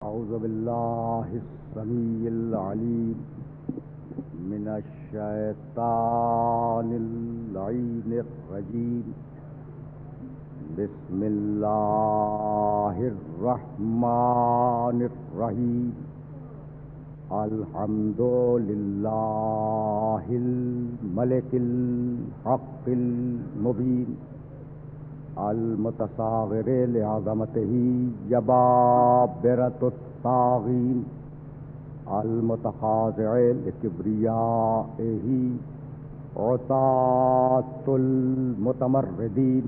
أعوذ بالله السميع العليم من الشيطان اللعين الرجيم. بسم الله الرحمن الرحيم. الحمد لله الملك الحق المبين المتصاغر لعظمته جبابرة الطاغين المتخاضع لكبريائه عتاة المتمردين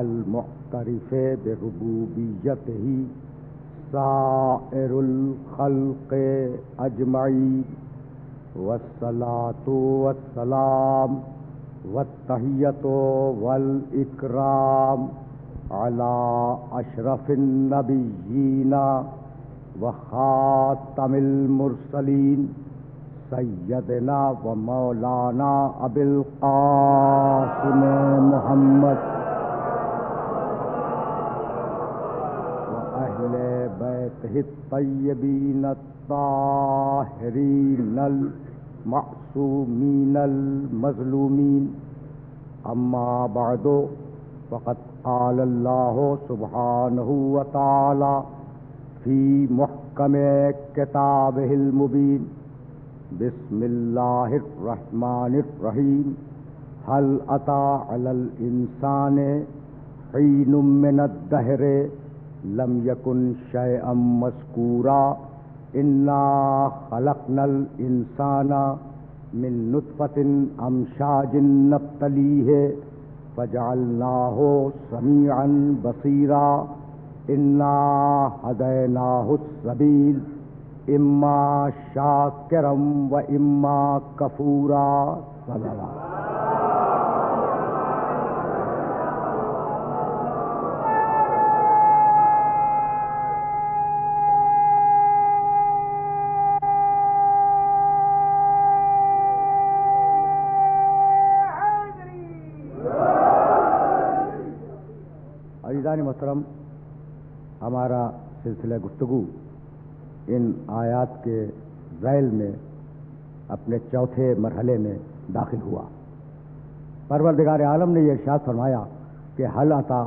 المعترف بربوبيته سائر الخلق أجمعين. والصلاة والسلام والتحیۃ والاکرام علی اشرف النبیین وخاتم المرسلین سیدنا و مولانا ابی القاسم محمد و اہل بیتہ الطیبین الطاہرین المعصومین المظلومین. اما بعد فقد قال اللہ سبحانہ وتعالی فی محکم کتابہ المبین. بسم اللہ الرحمن الرحیم. هل اتی علی الانسان حین من الدہر لم یکن شیئا مذکورا. انا خلقنا الانسان من نطفة امشاج نبتلیہ فجعلناہ سمیعا بصیرا. انا ہدیناہ السبیل اما شاکرا و اما کفورا. صلی اللہ. عزیزان محترم، ہمارا سلسلہ گفتگو ان آیات کے ذیل میں اپنے چوتھے مرحلے میں داخل ہوا. پروردگار عالم نے یہ ارشاد فرمایا کہ هل اتی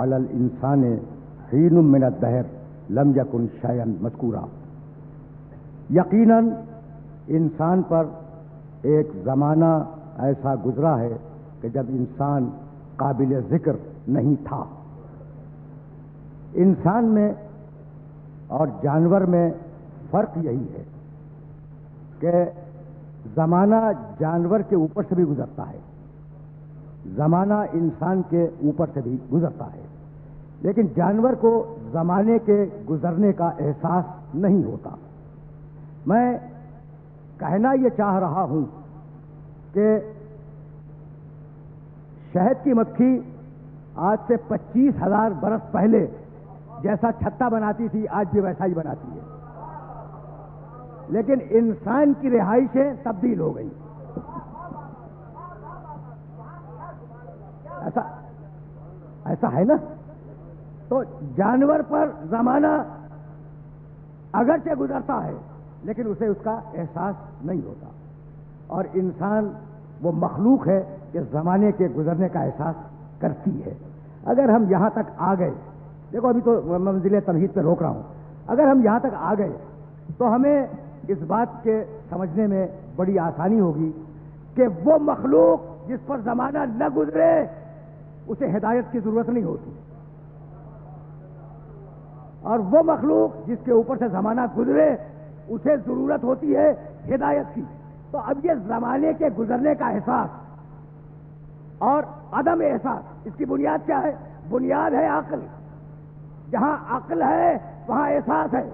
علی الانسان حین من الدہر لم یکن شیئا مذکورا. یقیناً انسان پر ایک زمانہ ایسا گزرا ہے کہ جب انسان قابل ذکر نہیں تھا. انسان میں اور جانور میں فرق یہی ہے کہ زمانہ جانور کے اوپر سے بھی گزرتا ہے، زمانہ انسان کے اوپر سے بھی گزرتا ہے، لیکن جانور کو زمانے کے گزرنے کا احساس نہیں ہوتا. میں کہنا یہ چاہ رہا ہوں کہ شہد کی مکھی آج سے 25,000 برس پہلے جیسا چھتا بناتی تھی آج بھی ویسا ہی بناتی ہے، لیکن انسان کی رہائشیں تبدیل ہو گئی. ایسا ہے نا. تو جانور پر زمانہ اگرچہ گزرتا ہے لیکن اسے اس کا احساس نہیں ہوتا، اور انسان وہ مخلوق ہے کہ زمانے کے گزرنے کا احساس کرتی ہے. اگر ہم یہاں تک آ گئے، دیکھو ابھی تو منزل تمہید پہ روک رہا ہوں، اگر ہم یہاں تک آ گئے تو ہمیں اس بات کے سمجھنے میں بڑی آسانی ہوگی کہ وہ مخلوق جس پر زمانہ نہ گزرے اسے ہدایت کی ضرورت نہیں ہوتی، اور وہ مخلوق جس کے اوپر سے زمانہ گزرے اسے ضرورت ہوتی ہے ہدایت کی. تو اب یہ زمانے کے گزرنے کا احساس اور عدم احساس، اس کی بنیاد کیا ہے؟ بنیاد ہے عقل. جہاں عقل ہے وہاں احساس ہے،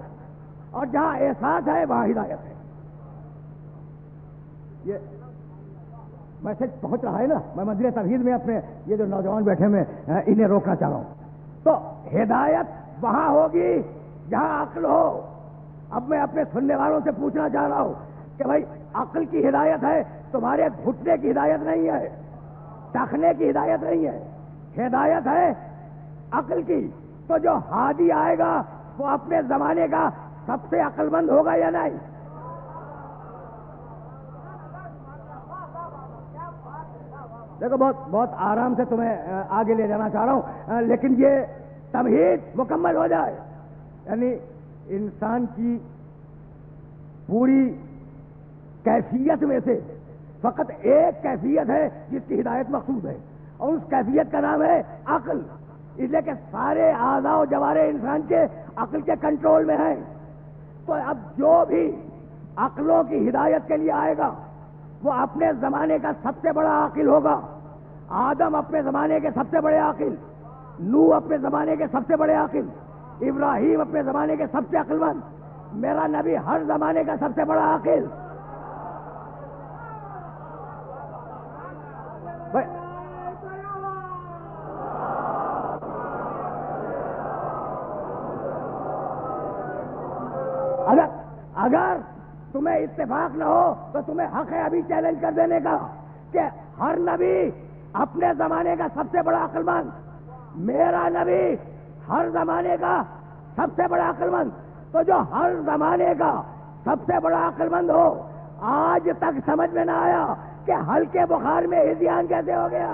اور جہاں احساس ہے وہاں ہدایت ہے. یہ میسج پہنچ رہا ہے نا. میں منزل تمہید میں اپنے یہ جو نوجوان بیٹھے میں انہیں روکنا چاہ رہا ہوں. تو ہدایت وہاں ہوگی جہاں عقل ہو. اب میں اپنے سننے والوں سے پوچھنا چاہ رہا ہوں کہ بھائی عقل کی ہدایت ہے، تمہارے گھٹنے کی ہدایت نہیں ہے، چکھنے کی ہدایت نہیں ہے، ہدایت ہے عقل کی. تو جو ہادی آئے گا وہ اپنے زمانے کا سب سے عقل مند ہوگا یا نہیں؟ دیکھو بہت آرام سے تمہیں آگے لے جانا چاہ رہا ہوں، لیکن یہ تمہید مکمل ہو جائے. یعنی انسان کی پوری کیفیت میں سے فقط ایک کیفیت ہے جس کی ہدایت مقصود ہے، اور اس کیفیت کا نام ہے عقل. اس لیے کہ سارے اعضاء و جوارح انسان کے عقل کے کنٹرول میں ہیں. تو اب جو بھی عقلوں کی ہدایت کے لیے آئے گا وہ اپنے زمانے کا سب سے بڑا عاقل ہوگا. آدم اپنے زمانے کے سب سے بڑے عاقل، نوح اپنے زمانے کے سب سے بڑے عاقل، ابراہیم اپنے زمانے کے سب سے عقل مند، میرا نبی ہر زمانے کا سب سے بڑا عاقل. اگر تمہیں اتفاق نہ ہو تو تمہیں حق ہے ابھی چیلنج کر دینے کا کہ ہر نبی اپنے زمانے کا سب سے بڑا عقل مند، میرا نبی ہر زمانے کا سب سے بڑا عقل مند. تو جو ہر زمانے کا سب سے بڑا عقل مند ہو، آج تک سمجھ میں نہ آیا کہ ہلکے بخار میں ہذیان کیسے ہو گیا؟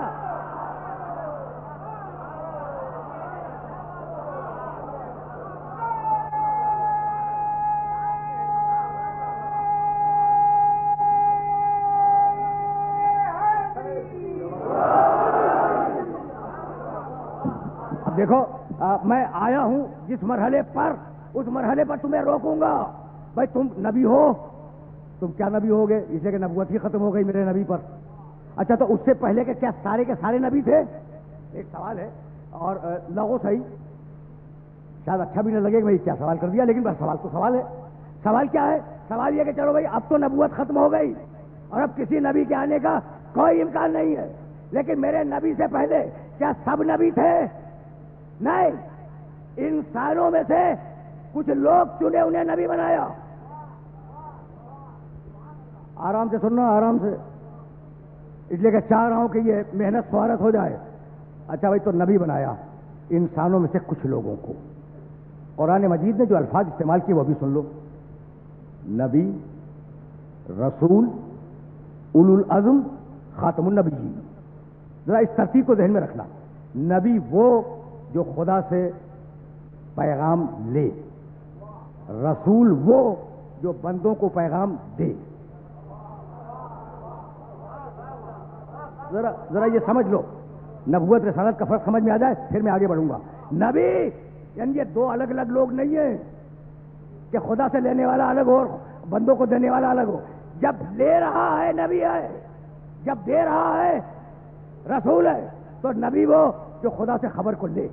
دیکھو میں آیا ہوں جس مرحلے پر، اس مرحلے پر تمہیں روکوں گا. بھائی تم نبی ہو، تم کیا نبی ہوگے؟ اس لیے کہ نبوت ہی ختم ہو گئی میرے نبی پر. اچھا تو اس سے پہلے کہ کیا سارے کے سارے نبی تھے؟ ایک سوال ہے، اور لغو صحیح شاید اچھا بھی نہ لگے کہ بھائی کیا سوال کر دیا، لیکن بس سوال تو سوال ہے. سوال کیا ہے؟ سوال یہ کہ چلو بھائی اب تو نبوت ختم ہو گئی اور اب کسی نبی کے آنے کا کوئی امکان نہیں ہے، لیکن میرے نبی سے پہلے کیا سب نبی تھے؟ نہیں، انسانوں میں سے کچھ لوگ چنے انہیں نبی بنایا. آرام سے سننا، آرام سے، اس لیے کہ چاہ رہا ہوں کہ یہ محنت سوارت ہو جائے. اچھا بھائی تو نبی بنایا انسانوں میں سے کچھ لوگوں کو. قرآن مجید نے جو الفاظ استعمال کیے وہ بھی سن لو: نبی، رسول، اولو العزم، خاتم النبیین. ذرا اس ترتیب کو ذہن میں رکھنا. نبی وہ جو خدا سے پیغام لے، رسول وہ جو بندوں کو پیغام دے. ذرا یہ سمجھ لو، نبوت رسالت کا فرق سمجھ میں آ جائے پھر میں آگے بڑھوں گا. نبی یعنی یہ دو الگ الگ لوگ نہیں ہیں کہ خدا سے لینے والا الگ ہو اور بندوں کو دینے والا الگ ہو. جب لے رہا ہے نبی ہے، جب دے رہا ہے رسول ہے. تو نبی وہ جو خدا سے خبر کو لے،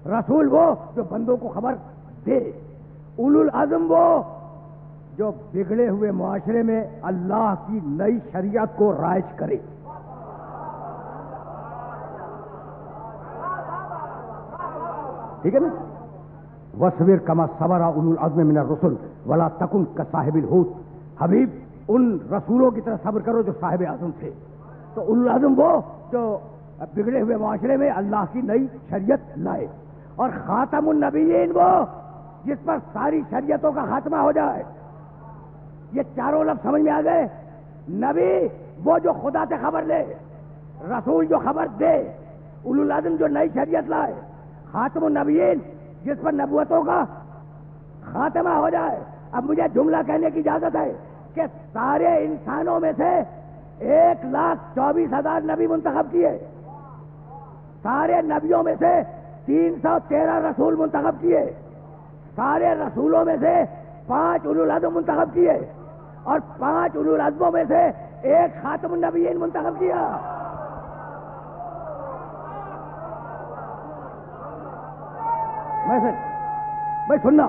رسول وہ جو بندوں کو خبر دے، اولو العزم وہ جو بگڑے ہوئے معاشرے میں اللہ کی نئی شریعت کو رائج کرے. ٹھیک ہے نا؟ وَاصْبِرْ كَمَا صَبَرَ أُولُو الْعَزْمِ مِنَ الرُّسُلِ وَلَا تَكُنْ كَصَاحِبِ الْحُوتِ. حبیب ان رسولوں کی طرح صبر کرو جو صاحب اعظم تھے. تو اولو العزم وہ جو بگڑے ہوئے معاشرے میں اللہ کی نئی شریعت لائے، اور خاتم النبیین وہ جس پر ساری شریعتوں کا خاتمہ ہو جائے. یہ چاروں لفظ سمجھ میں آ گئے؟ نبی وہ جو خدا سے خبر لے، رسول جو خبر دے، اولو العزم جو نئی شریعت لائے، خاتم النبیین جس پر نبوتوں کا خاتمہ ہو جائے. اب مجھے جملہ کہنے کی اجازت ہے کہ سارے انسانوں میں سے 1,24,000 نبی منتخب کیے، سارے نبیوں میں سے 313 رسول منتخب کیے، سارے رسولوں میں سے 5 اولو العزم منتخب کیے، اور 5 اولو العزموں میں سے 1 خاتم النبیین منتخب کیا. بھائی سننا،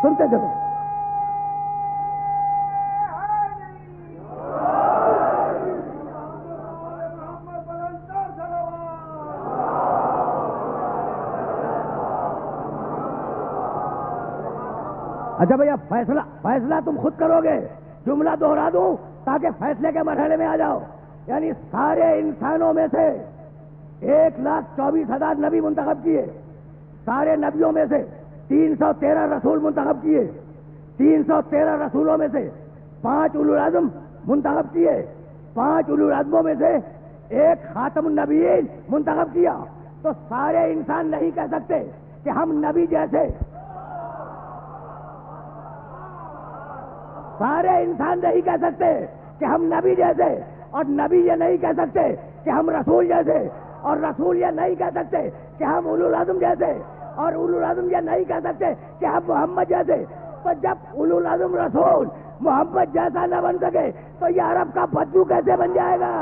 سنتے چلو. اچھا بھائی اب فیصلہ تم خود کرو گے. جملہ دوہرا دوں تاکہ فیصلے کے مرحلے میں آ جاؤ. یعنی سارے انسانوں میں سے 1,24,000 نبی منتخب کیے، سارے نبیوں میں سے 313 رسول منتخب کیے، 313 رسولوں میں سے 5 اولو العزم منتخب کیے، 5 اولو العزموں میں سے ایک خاتم النبیین منتخب کیا. تو سارے انسان نہیں کہہ سکتے کہ ہم نبی جیسے، سارے انسان نہیں کہہ سکتے کہ ہم نبی جیسے، اور نبی یہ نہیں کہہ سکتے کہ ہم رسول جیسے، اور رسول یہ نہیں کہہ سکتے کہ ہم اولو العزم جیسے، اور اولو العزم یہ نہیں کہہ سکتے کہ ہم محمد جیسے. تو جب اولو العزم رسول محمد جیسا نہ بن سکے تو یہ عرب کا بدو کیسے بن جائے گا؟